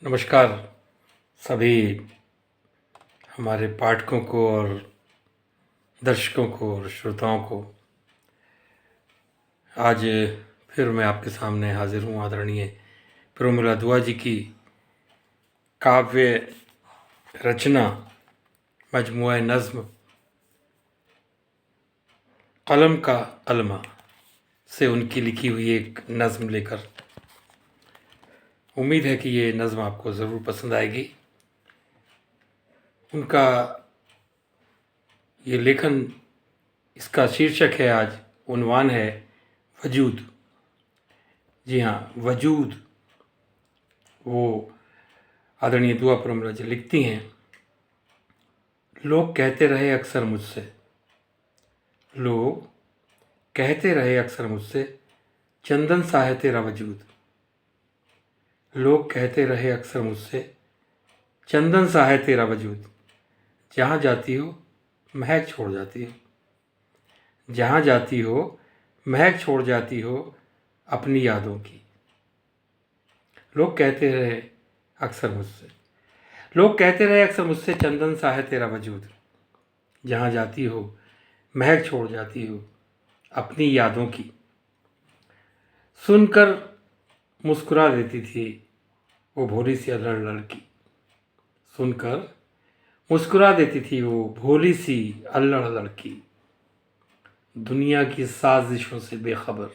नमस्कार सभी हमारे पाठकों को और दर्शकों को और श्रोताओं को। आज फिर मैं आपके सामने हाजिर हूँ आदरणीय प्रोमिला दुआ जी की काव्य रचना मजमुआ नज़्म कलम का कलमा से उनकी लिखी हुई एक नज़्म लेकर। उम्मीद है कि ये नज़्म आपको ज़रूर पसंद आएगी। उनका ये लेखन, इसका शीर्षक है, आज उन्वान है वजूद। जी हाँ, वजूद। वो आदरणीय दुआ प्रोमिला जी लिखती हैं, लोग कहते रहे अक्सर मुझसे चंदन सा है तेरा वजूद। लोग कहते रहे अक्सर मुझसे चंदन सा है तेरा वजूद। जहाँ जाती हो महक छोड़ जाती हो, जहाँ जाती हो महक छोड़ जाती हो अपनी यादों की। लोग कहते रहे अक्सर मुझसे चंदन सा है तेरा वजूद। जहाँ जाती हो महक छोड़ जाती हो अपनी यादों की। सुनकर मुस्कुरा देती थी वो भोली सी अल्लड़ लड़की। सुनकर मुस्कुरा देती थी वो भोली सी अल्लड़ लड़की। दुनिया की साजिशों से बेखबर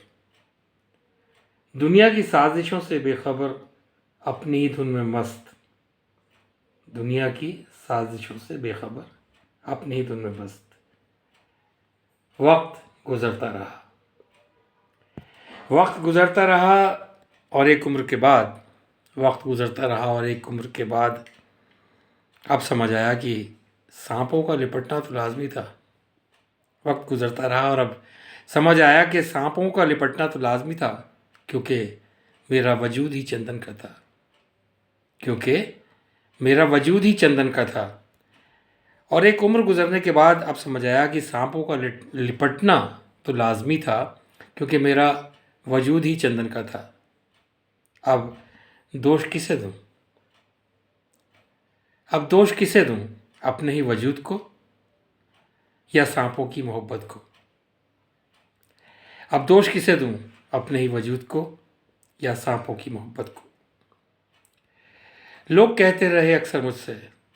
अपनी ही धुन में मस्त। दुनिया की साजिशों से बेखबर अपनी ही धुन में मस्त। वक्त गुजरता रहा और एक उम्र के बाद अब समझ आया कि सांपों का लिपटना तो लाजमी था। वक्त गुजरता रहा और अब समझ आया कि सांपों का लिपटना तो लाजमी था, क्योंकि मेरा वजूद ही चंदन का था। और एक उम्र गुजरने के बाद अब समझ आया कि सांपों का लिपटना तो लाजमी था, क्योंकि मेरा वजूद ही चंदन का था। अब दोष किसे दूं? अपने ही वजूद को या सांपों की मोहब्बत को? अब दोष किसे दूं? अपने ही वजूद को या सांपों की मोहब्बत को? लोग कहते रहे अक्सर मुझसे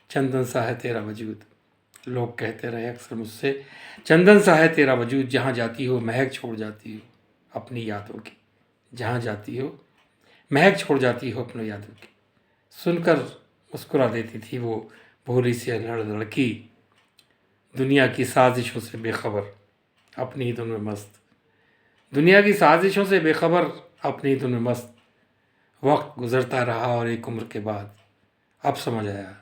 चंदन सा है तेरा वजूद। लोग कहते रहे अक्सर मुझसे चंदन सा है तेरा वजूद। जहाँ जाती हो महक छोड़ जाती हो अपनी यादों की। जहाँ जाती हो महक छोड़ जाती हो अपनी यादों की। सुनकर मुस्कुरा देती थी वो भोली सी अल्लड़ लड़की। दुनिया की साजिशों से बेखबर अपनी ही धुन में मस्त। दुनिया की साजिशों से बेखबर अपनी ही धुन में मस्त। वक्त गुजरता रहा और एक उम्र के बाद अब समझ आया।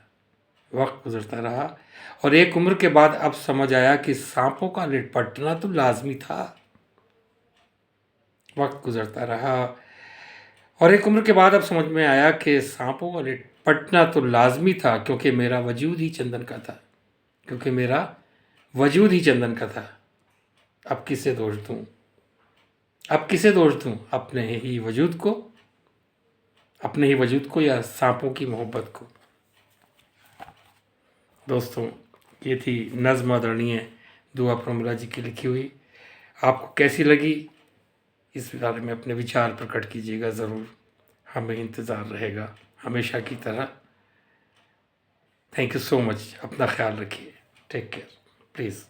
वक्त गुजरता रहा और एक उम्र के बाद अब समझ आया कि सांपों का लिपटना तो लाजमी था। वक्त गुजरता रहा और एक उम्र के बाद अब समझ में आया कि सांपों का लिपटना तो लाजमी था, क्योंकि मेरा वजूद ही चंदन का था। अब किसे दोष दूं? अपने ही वजूद को या सांपों की मोहब्बत को? दोस्तों, ये थी नज़्म आदरणीय दुआ प्रोमिला जी की लिखी हुई। आपको कैसी लगी, इस बारे में अपने विचार प्रकट कीजिएगा ज़रूर। हमें इंतज़ार रहेगा हमेशा की तरह। Thank you so much. अपना ख्याल रखिए। Take care please.